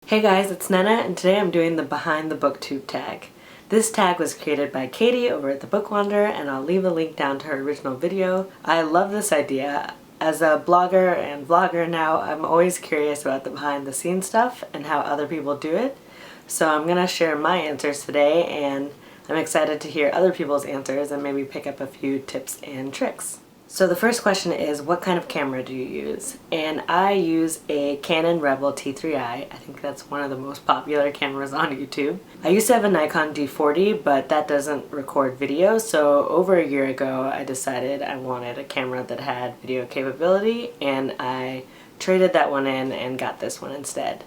Hey guys, it's Nana, and today I'm doing the Behind the Booktube tag. This tag was created by Katie over at the Book Wanderer, and I'll leave a link down to her original video. I love this idea. As a blogger and vlogger now, I'm always curious about the behind the scenes stuff and how other people do it. So I'm gonna share my answers today, and I'm excited to hear other people's answers and maybe pick up a few tips and tricks. So the first question is, what kind of camera do you use? And I use a Canon Rebel T3i. I think that's one of the most popular cameras on YouTube. I used to have a Nikon D40, but that doesn't record video, so over a year ago I decided I wanted a camera that had video capability, and I traded that one in and got this one instead.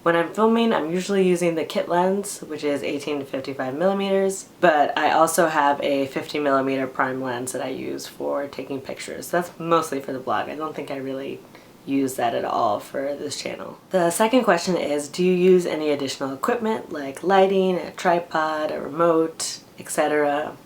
When I'm filming, I'm usually using the kit lens, which is 18 to 55 millimeters, but I also have a 50 millimeter prime lens that I use for taking pictures. That's mostly for the blog. I don't think I really use that at all for this channel. The second question is, do you use any additional equipment like lighting, a tripod, a remote, etc.?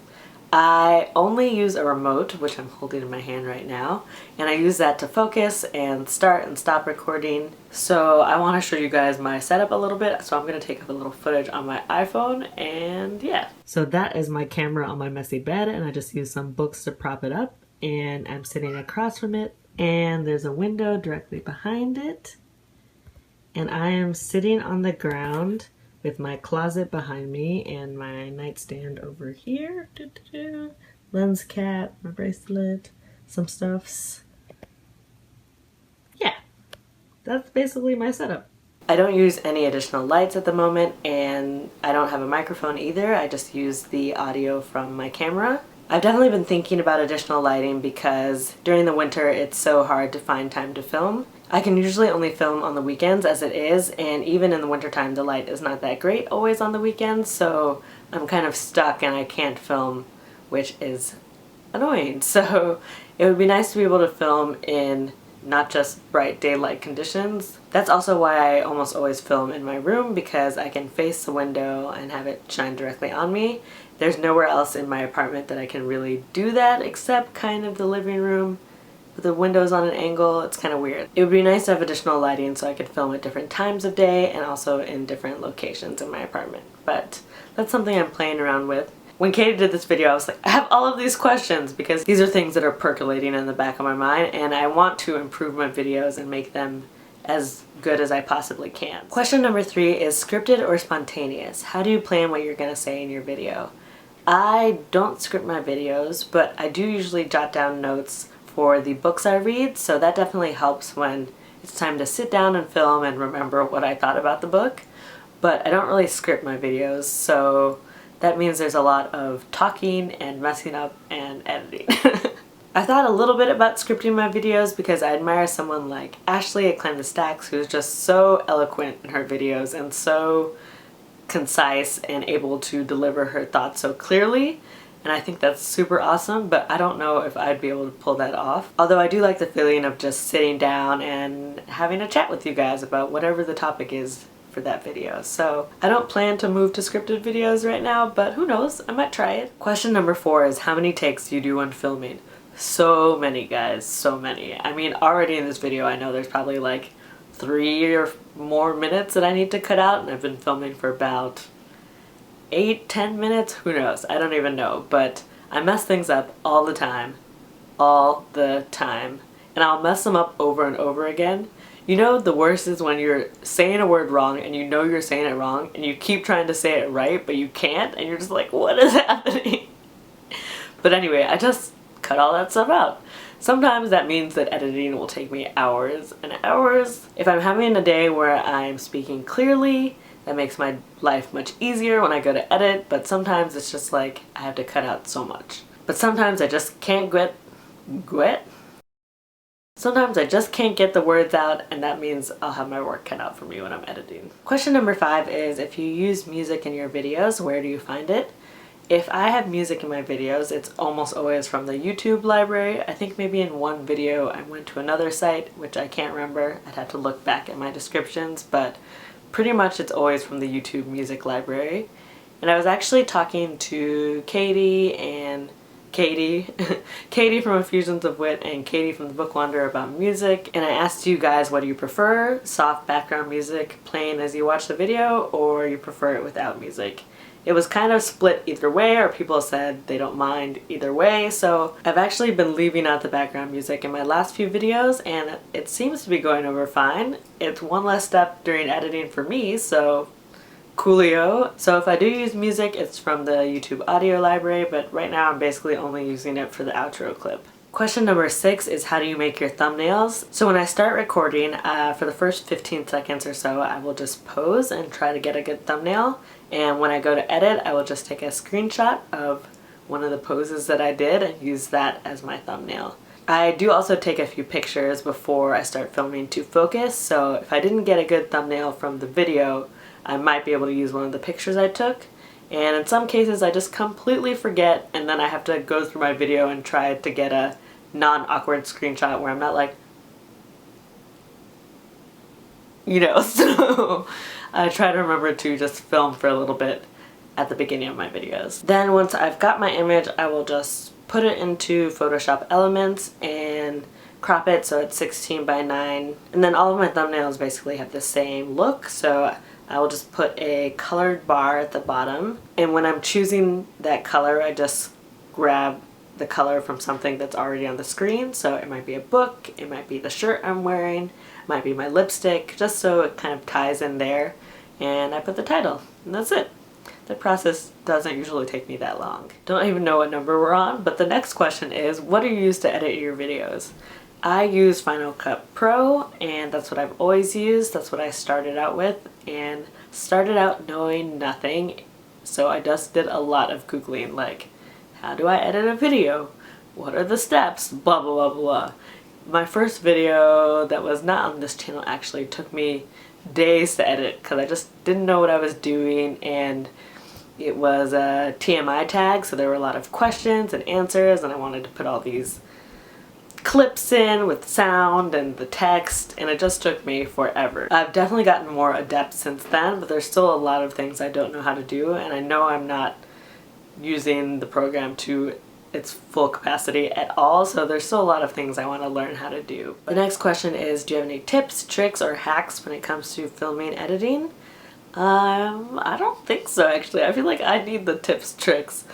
I only use a remote, which I'm holding in my hand right now, and I use that to focus and start and stop recording. So I want to show you guys my setup a little bit, so I'm going to take a little footage on my iPhone, and yeah. So that is my camera on my messy bed, and I just use some books to prop it up, and I'm sitting across from it, and there's a window directly behind it, and I am sitting on the ground with my closet behind me and my nightstand over here. Lens cap, my bracelet, some stuffs. Yeah, that's basically my setup. I don't use any additional lights at the moment, and I don't have a microphone either. I just use the audio from my camera. I've definitely been thinking about additional lighting because during the winter it's so hard to find time to film. I can usually only film on the weekends as it is, and even in the wintertime the light is not that great always on the weekends, so I'm kind of stuck and I can't film, which is annoying. So it would be nice to be able to film in not just bright daylight conditions. That's also why I almost always film in my room, because I can face the window and have it shine directly on me. There's nowhere else in my apartment that I can really do that except kind of the living room. With the windows on an angle, it's kind of weird. It would be nice to have additional lighting so I could film at different times of day and also in different locations in my apartment. But that's something I'm playing around with. When Katie did this video, I was like, I have all of these questions because these are things that are percolating in the back of my mind, and I want to improve my videos and make them as good as I possibly can. Question number 3 is scripted or spontaneous? How do you plan what you're gonna say in your video? I don't script my videos, but I do usually jot down notes for the books I read, so that definitely helps when it's time to sit down and film and remember what I thought about the book. But I don't really script my videos, so that means there's a lot of talking and messing up and editing. I thought a little bit about scripting my videos because I admire someone like Ashley at Climb the Stacks, who's just so eloquent in her videos and so concise and able to deliver her thoughts so clearly. And I think that's super awesome, but I don't know if I'd be able to pull that off. Although I do like the feeling of just sitting down and having a chat with you guys about whatever the topic is for that video. So I don't plan to move to scripted videos right now, but who knows, I might try it. Question number 4 is, how many takes do you do when filming? So many, guys, so many. I mean, already in this video I know there's probably like 3 or more minutes that I need to cut out, and I've been filming for about 8-10 minutes, who knows, I don't even know, but I mess things up all the time, and I'll mess them up over and over again. You know, the worst is when you're saying a word wrong and you know you're saying it wrong and you keep trying to say it right but you can't, and you're just like, what is happening? But anyway, I just cut all that stuff out. Sometimes that means that editing will take me hours and hours. If I'm having a day where I'm speaking clearly, that makes my life much easier when I go to edit, but sometimes it's just like I have to cut out so much. But sometimes I just can't Sometimes I just can't get the words out, and that means I'll have my work cut out for me when I'm editing. Question number 5 is, if you use music in your videos, where do you find it? If I have music in my videos, it's almost always from the YouTube library. I think maybe in one video I went to another site, which I can't remember. I'd have to look back at my descriptions, but pretty much it's always from the YouTube music library. And I was actually talking to Katie and Katie, Katie from Effusions of Wit and Katie from the Book Wanderer about music, and I asked you guys, what do you prefer? Soft background music playing as you watch the video, or you prefer it without music? It was kind of split either way, or people said they don't mind either way, so I've actually been leaving out the background music in my last few videos and it seems to be going over fine. It's one less step during editing for me, so coolio. So if I do use music, it's from the YouTube audio library, but right now I'm basically only using it for the outro clip. Question number 6 is, how do you make your thumbnails? So when I start recording, for the first 15 seconds or so, I will just pose and try to get a good thumbnail. And when I go to edit, I will just take a screenshot of one of the poses that I did and use that as my thumbnail. I do also take a few pictures before I start filming to focus, so if I didn't get a good thumbnail from the video, I might be able to use one of the pictures I took. And in some cases I just completely forget, and then I have to go through my video and try to get a non-awkward screenshot where I'm not like, you know, so I try to remember to just film for a little bit at the beginning of my videos. Then once I've got my image, I will just put it into Photoshop Elements and crop it so it's 16 by 9. And then all of my thumbnails basically have the same look, so I will just put a colored bar at the bottom. And when I'm choosing that color, I just grab the color from something that's already on the screen. So it might be a book, it might be the shirt I'm wearing, it might be my lipstick, just so it kind of ties in there. And I put the title, and that's it. The process doesn't usually take me that long. Don't even know what number we're on, but the next question is, what do you use to edit your videos? I use Final Cut Pro, and that's what I've always used. That's what I started out with, and started out knowing nothing. So I just did a lot of Googling, like, how do I edit a video? What are the steps? Blah, blah, blah, blah. My first video that was not on this channel actually took me days to edit because I just didn't know what I was doing, and it was a TMI tag, so there were a lot of questions and answers, and I wanted to put all these clips in with sound and the text, and it just took me forever. I've definitely gotten more adept since then, but there's still a lot of things I don't know how to do, and I know I'm not using the program to its full capacity at all, so there's still a lot of things I want to learn how to do. The next question is, do you have any tips, tricks, or hacks when it comes to filming, editing? I don't think so, actually. I feel like I need the tips, tricks,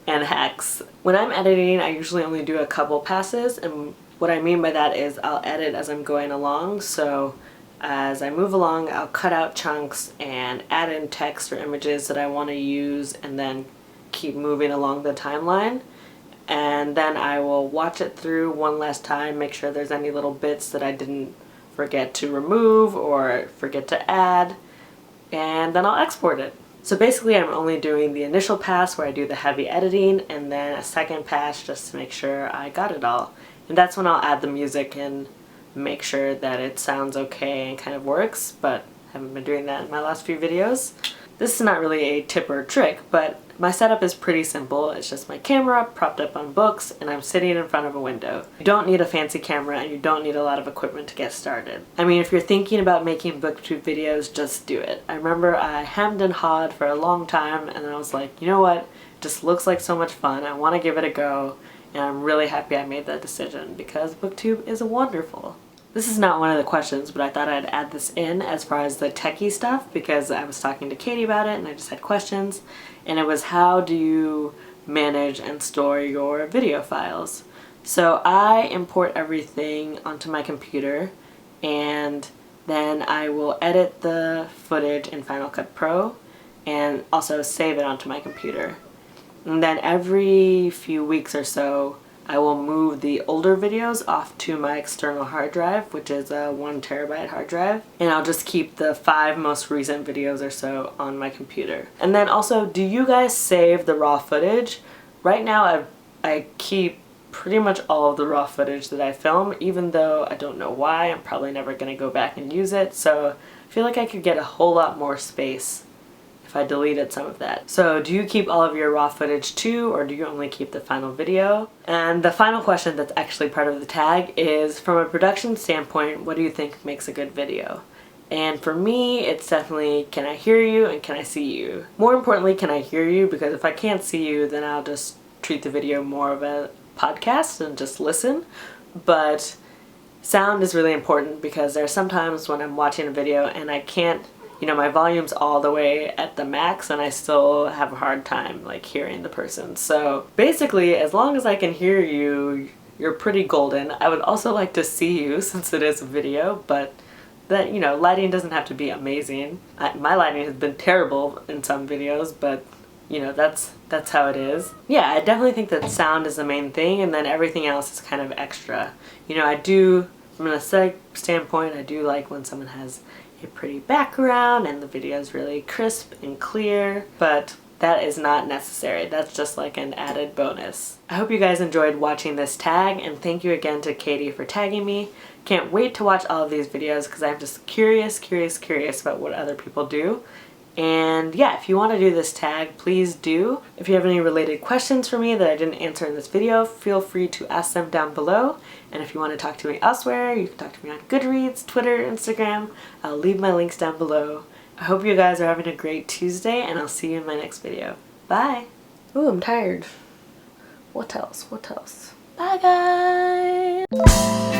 and hacks. When I'm editing, I usually only do a couple passes, and what I mean by that is I'll edit as I'm going along, so as I move along I'll cut out chunks and add in text or images that I want to use, and then keep moving along the timeline. And then I will watch it through one last time, make sure there's any little bits that I didn't forget to remove or forget to add, and then I'll export it. So basically I'm only doing the initial pass where I do the heavy editing, and then a second pass just to make sure I got it all. And that's when I'll add the music and make sure that it sounds okay and kind of works, but I haven't been doing that in my last few videos. This is not really a tip or trick, but my setup is pretty simple. It's just my camera propped up on books, and I'm sitting in front of a window. You don't need a fancy camera, and you don't need a lot of equipment to get started. I mean, if you're thinking about making booktube videos, just do it. I remember I hemmed and hawed for a long time, and then I was like, you know what? It just looks like so much fun. I want to give it a go, and I'm really happy I made that decision because booktube is wonderful. This is not one of the questions, but I thought I'd add this in as far as the techie stuff because I was talking to Katie about it and I just had questions. And it was, how do you manage and store your video files? So I import everything onto my computer, and then I will edit the footage in Final Cut Pro and also save it onto my computer. And then every few weeks or so I will move the older videos off to my external hard drive, which is a 1 terabyte hard drive, and I'll just keep the 5 most recent videos or so on my computer. And then also, do you guys save the raw footage? Right now I keep pretty much all of the raw footage that I film, even though I don't know why. I'm probably never going to go back and use it, so I feel like I could get a whole lot more space if I deleted some of that. So do you keep all of your raw footage too, or do you only keep the final video? And the final question that's actually part of the tag is, from a production standpoint, what do you think makes a good video? And for me, it's definitely, can I hear you and can I see you? More importantly, can I hear you? Because if I can't see you, then I'll just treat the video more of a podcast and just listen, but sound is really important because there are some times when I'm watching a video and I can't, you know, my volume's all the way at the max and I still have a hard time like hearing the person. So basically, as long as I can hear you, you're pretty golden. I would also like to see you since it is a video, but that, you know, lighting doesn't have to be amazing. My lighting has been terrible in some videos, but you know, that's how it is. Yeah, I definitely think that sound is the main thing, and then everything else is kind of extra. You know, I do, from an aesthetic standpoint, I do like when someone has a pretty background and the video is really crisp and clear, but that is not necessary. That's just like an added bonus. I hope you guys enjoyed watching this tag, and thank you again to Katie for tagging me. Can't wait to watch all of these videos because I'm just curious about what other people do. And yeah, if you want to do this tag, please do. If you have any related questions for me that I didn't answer in this video, feel free to ask them down below. And if you want to talk to me elsewhere, you can talk to me on Goodreads, Twitter, Instagram. I'll leave my links down below. I hope you guys are having a great Tuesday, and I'll see you in my next video. Bye! Ooh, I'm tired. What else? What else? Bye, guys!